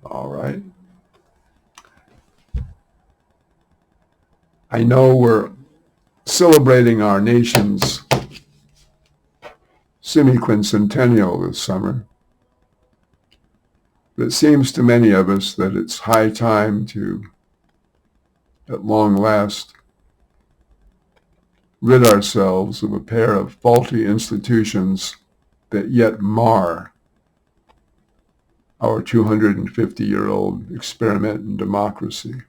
All right. I know we're celebrating our nation's semiquincentennial this summer, but it seems to many of us that it's high time to, at long last, rid ourselves of a pair of faulty institutions that yet mar our 250-year-old experiment in democracy.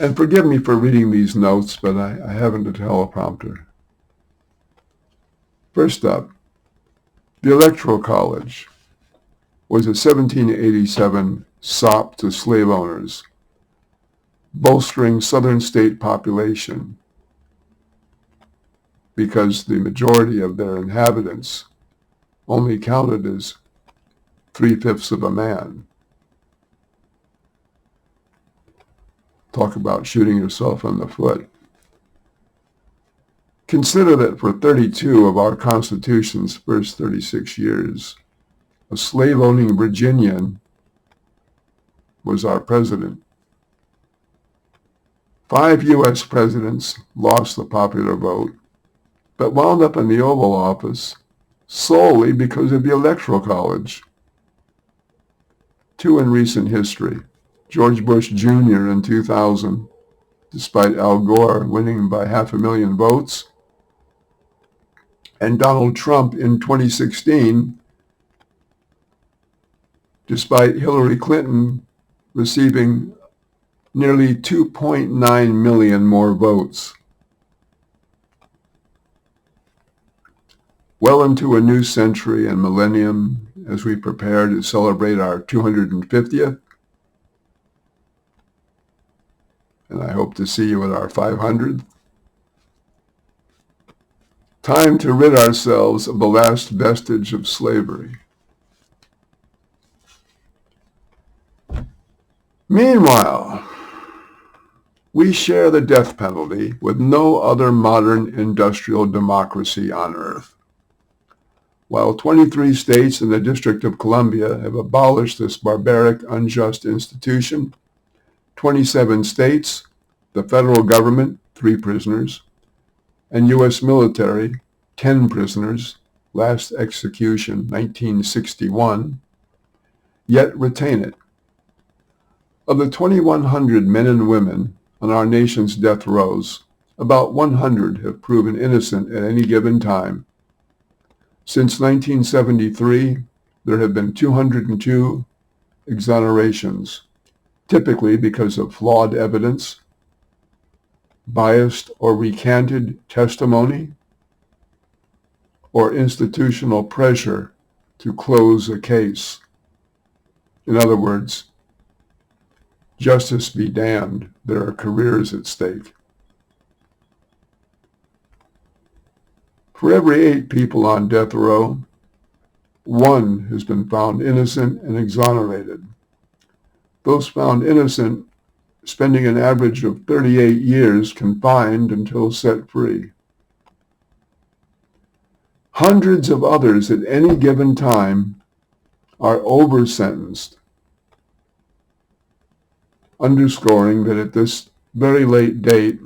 And forgive me for reading these notes, but I haven't a teleprompter. First up, the Electoral College was a 1787 sop to slave owners, bolstering Southern state population because the majority of their inhabitants only counted as 3/5 of a man. Talk about shooting yourself in the foot. Consider that for 32 of our Constitution's first 36 years, a slave-owning Virginian was our president. 5 U.S. presidents lost the popular vote, but wound up in the Oval Office solely because of the Electoral College. 2 in recent history. George Bush Jr. in 2000, despite Al Gore winning by 500,000 votes, and Donald Trump in 2016, despite Hillary Clinton receiving nearly 2.9 million more votes. Well into a new century and millennium as we prepare to celebrate our 250th, and I hope to see you at our 500th. Time to rid ourselves of the last vestige of slavery. Meanwhile, we share the death penalty with no other modern industrial democracy on earth. While 23 states and the District of Columbia have abolished this barbaric, unjust institution, 27 states, the federal government, 3 prisoners, and U.S. military, 10 prisoners, last execution 1961, yet retain it. Of the 2,100 men and women on our nation's death rows, about 100 have proven innocent at any given time. Since 1973, there have been 202 exonerations, typically because of flawed evidence, biased or recanted testimony, or institutional pressure to close a case. In other words, justice be damned, there are careers at stake. For every 8 people on death row, 1 has been found innocent and exonerated. Those found innocent spending an average of 38 years confined until set free. Hundreds of others at any given time are over-sentenced, underscoring that at this very late date,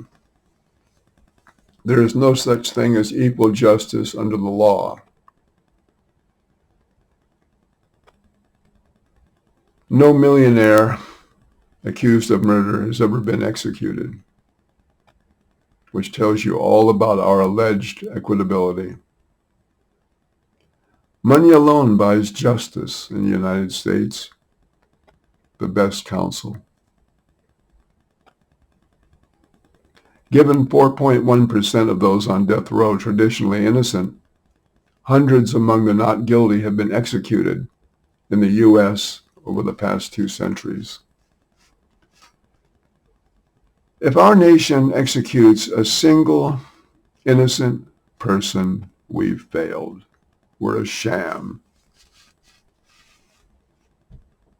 there is no such thing as equal justice under the law. No millionaire accused of murder has ever been executed, which tells you all about our alleged equitability. Money alone buys justice in the United States, the best counsel. Given 4.1% of those on death row traditionally innocent, hundreds among the not guilty have been executed in the U.S. over the past 2 centuries. If our nation executes a single innocent person, we've failed. We're a sham.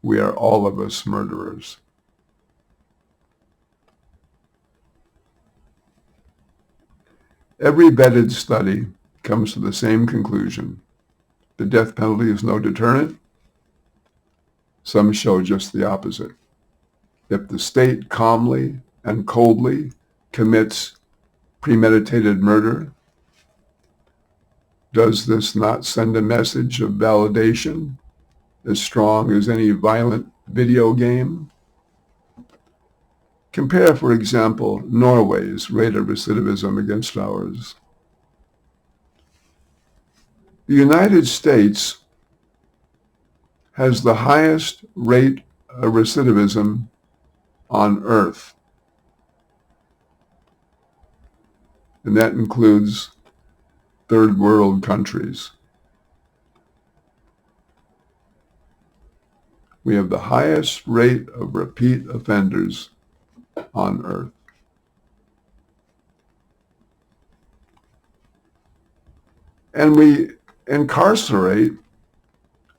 We are all of us murderers. Every vetted study comes to the same conclusion. the death penalty is no deterrent? Some show just the opposite. If the state calmly and coldly commits premeditated murder, does this not send a message of validation as strong as any violent video game? Compare, for example, Norway's rate of recidivism against ours. The United States has the highest rate of recidivism on earth, and that includes third world countries. We have the highest rate of repeat offenders on earth. And we incarcerate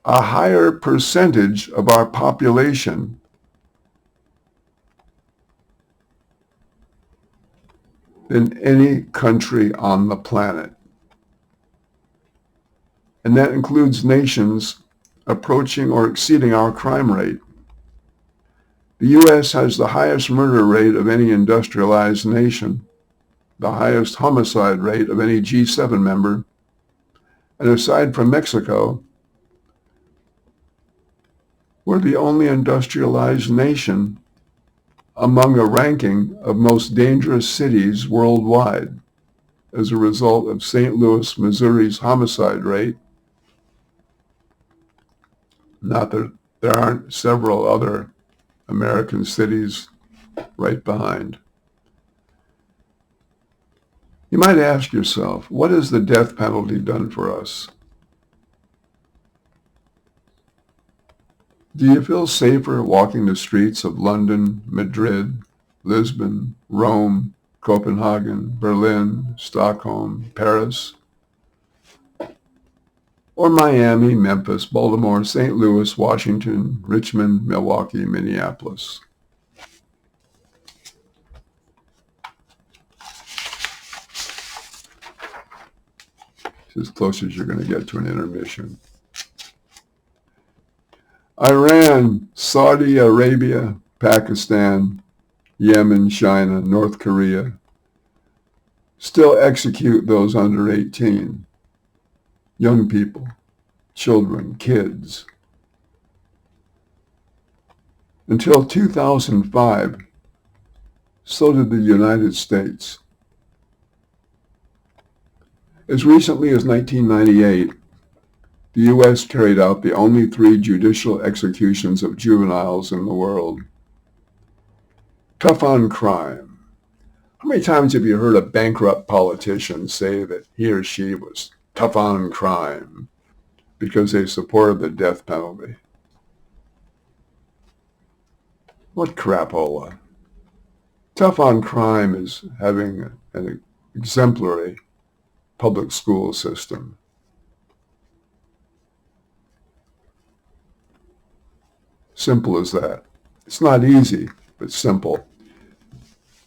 a higher percentage of our population than any country on the planet. And that includes nations approaching or exceeding our crime rate. The U.S. has the highest murder rate of any industrialized nation, the highest homicide rate of any G7 member, and aside from Mexico, we're the only industrialized nation among a ranking of most dangerous cities worldwide as a result of St. Louis, Missouri's homicide rate. Not that there aren't several other American cities right behind. You might ask yourself, what has the death penalty done for us? Do you feel safer walking the streets of London, Madrid, Lisbon, Rome, Copenhagen, Berlin, Stockholm, Paris, or Miami, Memphis, Baltimore, St. Louis, Washington, Richmond, Milwaukee, Minneapolis? It's as close as you're going to get to an intermission. Iran, Saudi Arabia, Pakistan, Yemen, China, North Korea still execute those under 18. Young people, children, kids. Until 2005, so did the United States. As recently as 1998, the U.S. carried out the only 3 judicial executions of juveniles in the world. Tough on crime. How many times have you heard a bankrupt politician say that he or she was tough on crime because they supported the death penalty? What crapola. Tough on crime is having an exemplary public school system. Simple as that. It's not easy, but simple.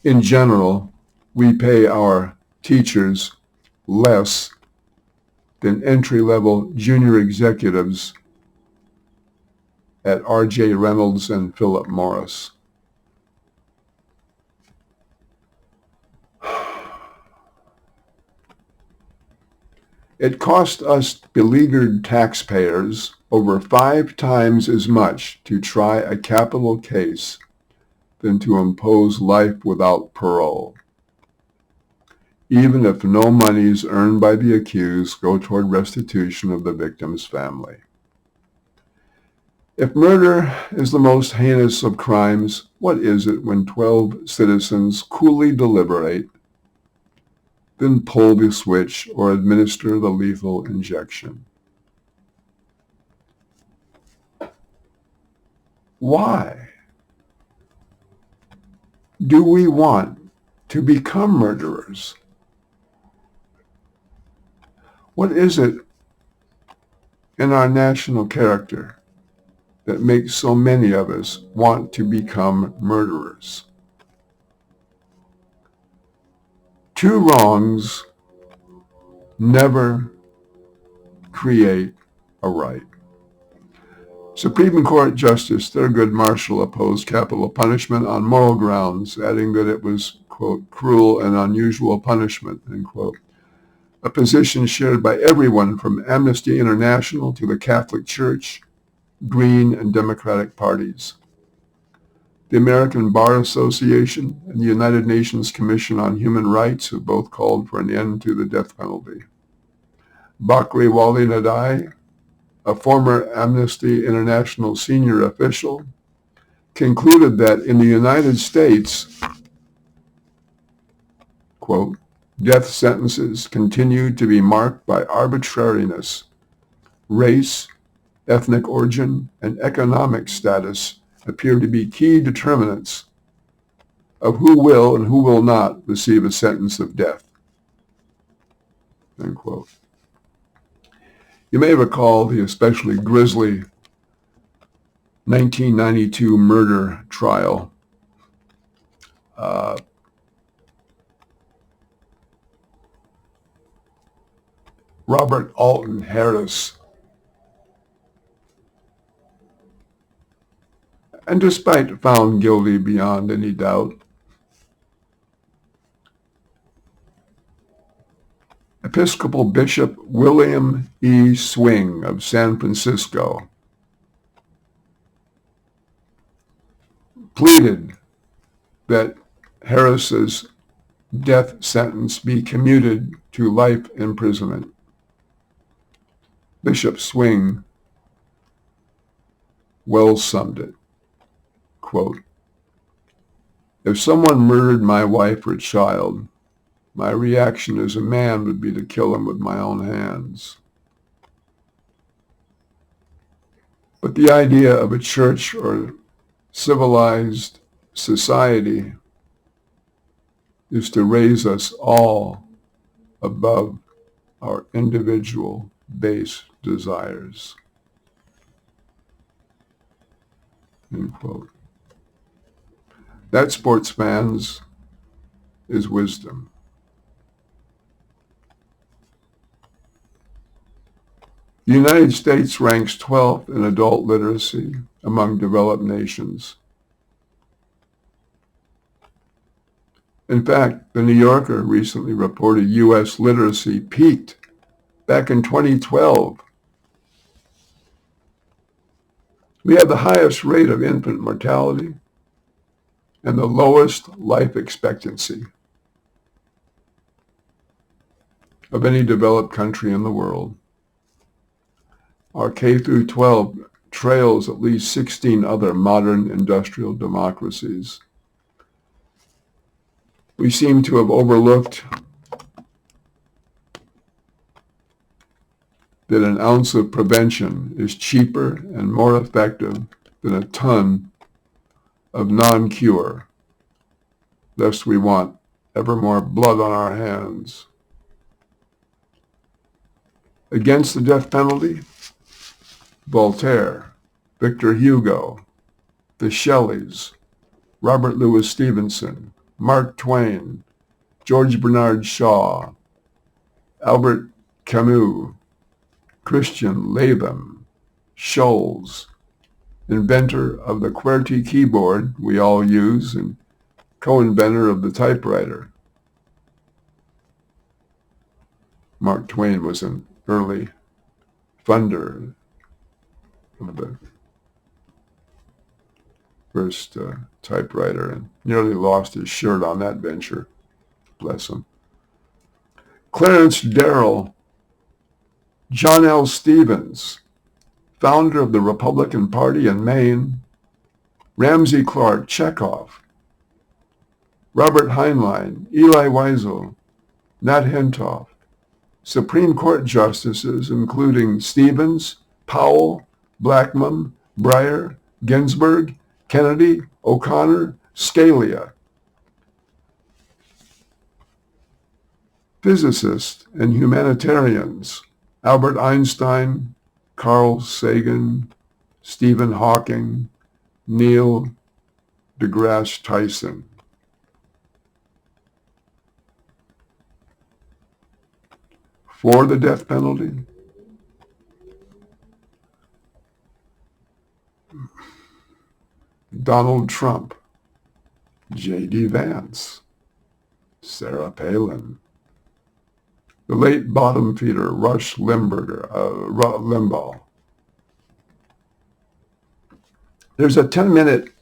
In general, we pay our teachers less than entry-level junior executives at R.J. Reynolds and Philip Morris. It cost us beleaguered taxpayers over 5 times as much to try a capital case than to impose life without parole, even if no monies earned by the accused go toward restitution of the victim's family. If murder is the most heinous of crimes, what is it when 12 citizens coolly deliberate, then pull the switch or administer the lethal injection? Why do we want to become murderers? What is it in our national character that makes so many of us want to become murderers? 2 wrongs never create a right. Supreme Court Justice Thurgood Marshall opposed capital punishment on moral grounds, adding that it was, quote, cruel and unusual punishment, end quote, a position shared by everyone from Amnesty International to the Catholic Church, Green and Democratic parties. The American Bar Association and the United Nations Commission on Human Rights have both called for an end to the death penalty. Bakri Wali Nadai, a former Amnesty International senior official, concluded that in the United States, quote, death sentences continue to be marked by arbitrariness. Race, ethnic origin, and economic status appear to be key determinants of who will and who will not receive a sentence of death, end quote. You may recall the especially grisly 1992 murder trial. Robert Alton Harris. And despite found guilty beyond any doubt, Episcopal Bishop William E. Swing of San Francisco pleaded that Harris's death sentence be commuted to life imprisonment. Bishop Swing well summed it, quote, if someone murdered my wife or child, my reaction as a man would be to kill him with my own hands. But the idea of a church or civilized society is to raise us all above our individual base desires. End quote. That, sports fans, is wisdom. The United States ranks 12th in adult literacy among developed nations. In fact, the New Yorker recently reported U.S. literacy peaked back in 2012. We have the highest rate of infant mortality and the lowest life expectancy of any developed country in the world. Our K through 12 trails at least 16 other modern industrial democracies. We seem to have overlooked that an ounce of prevention is cheaper and more effective than a ton of non-cure, lest we want ever more blood on our hands. Against the death penalty, Voltaire, Victor Hugo, the Shelleys, Robert Louis Stevenson, Mark Twain, George Bernard Shaw, Albert Camus, Christian Latham, Scholz, inventor of the QWERTY keyboard we all use and co-inventor of the typewriter. Mark Twain was an early funder of the first typewriter and nearly lost his shirt on that venture. Bless him. Clarence Darrow, John L. Stevens, founder of the Republican Party in Maine, Ramsey Clark Chekhov, Robert Heinlein, Eli Wiesel, Nat Hentoff, Supreme Court justices including Stevens, Powell, Blackmun, Breyer, Ginsburg, Kennedy, O'Connor, Scalia. Physicists and humanitarians, Albert Einstein, Carl Sagan, Stephen Hawking, Neil deGrasse Tyson. For the death penalty, Donald Trump, J.D. Vance, Sarah Palin, the late bottom feeder Rush Limbaugh. There's a 10-minute,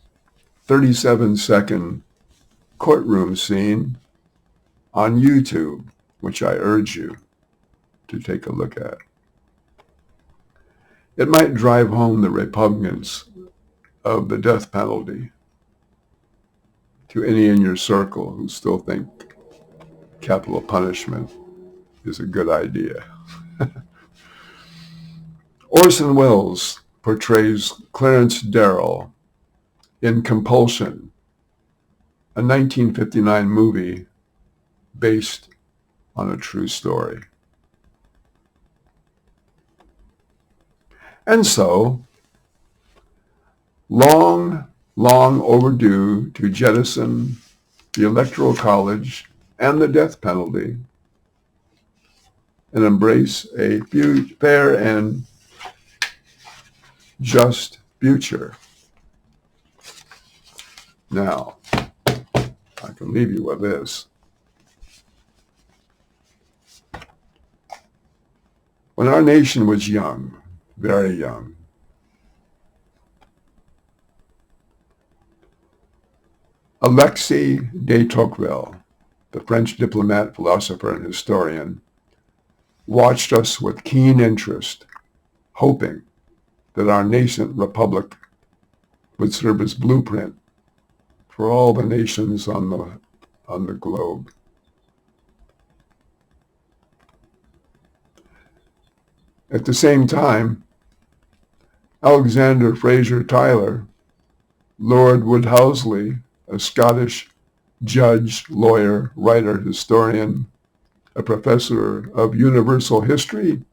37-second courtroom scene on YouTube, which I urge you to take a look at. It might drive home the repugnance of the death penalty to any in your circle who still think capital punishment is a good idea. Orson Welles portrays Clarence Darrow in Compulsion, a 1959 movie based on a true story. And so, long overdue to jettison the Electoral College and the death penalty and embrace a fair and just future. Now, I can leave you with this. When our nation was young, very young, Alexis de Tocqueville, the French diplomat, philosopher, and historian, watched us with keen interest, hoping that our nascent republic would serve as blueprint for all the nations on the globe. At the same time, Alexander Fraser Tyler, Lord Woodhousley, a Scottish judge, lawyer, writer, historian, a professor of universal history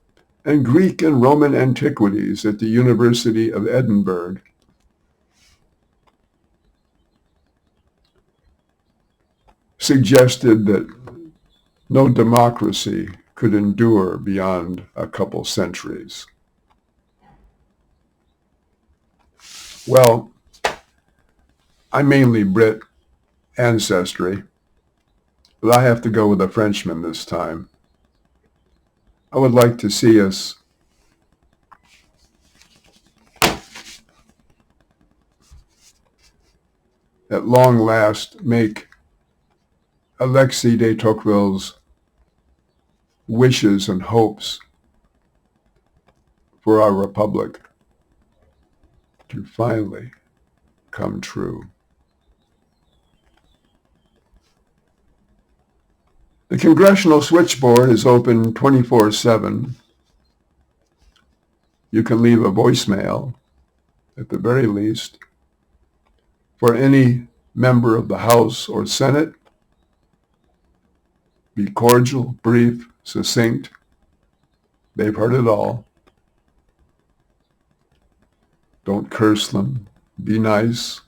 and Greek and Roman antiquities at the University of Edinburgh, suggested that no democracy could endure beyond a couple centuries. Well, I'm mainly Brit ancestry, but I have to go with a Frenchman this time. I would like to see us at long last make Alexis de Tocqueville's wishes and hopes for our republic to finally come true. The Congressional Switchboard is open 24/7. You can leave a voicemail, at the very least, for any member of the House or Senate. Be cordial, brief, succinct. They've heard it all. Don't curse them. Be nice.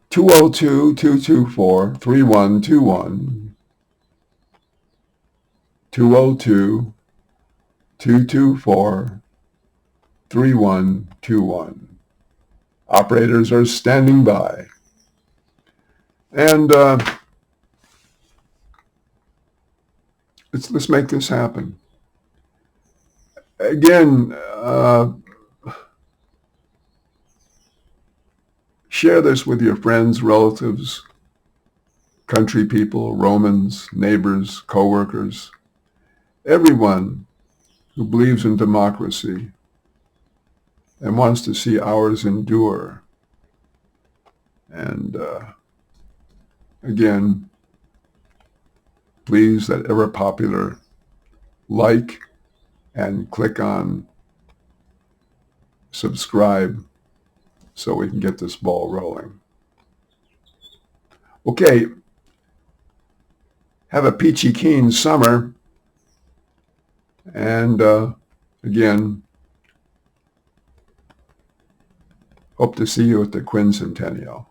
202-224-3121. 202-224-3121. Operators are standing by. And let's make this happen. Again, share this with your friends, relatives, country people, Romans, neighbors, co-workers, everyone who believes in democracy and wants to see ours endure. And again, please, that ever popular like and click on subscribe so we can get this ball rolling. Okay, have a peachy keen summer, and again, hope to see you at the quincentennial.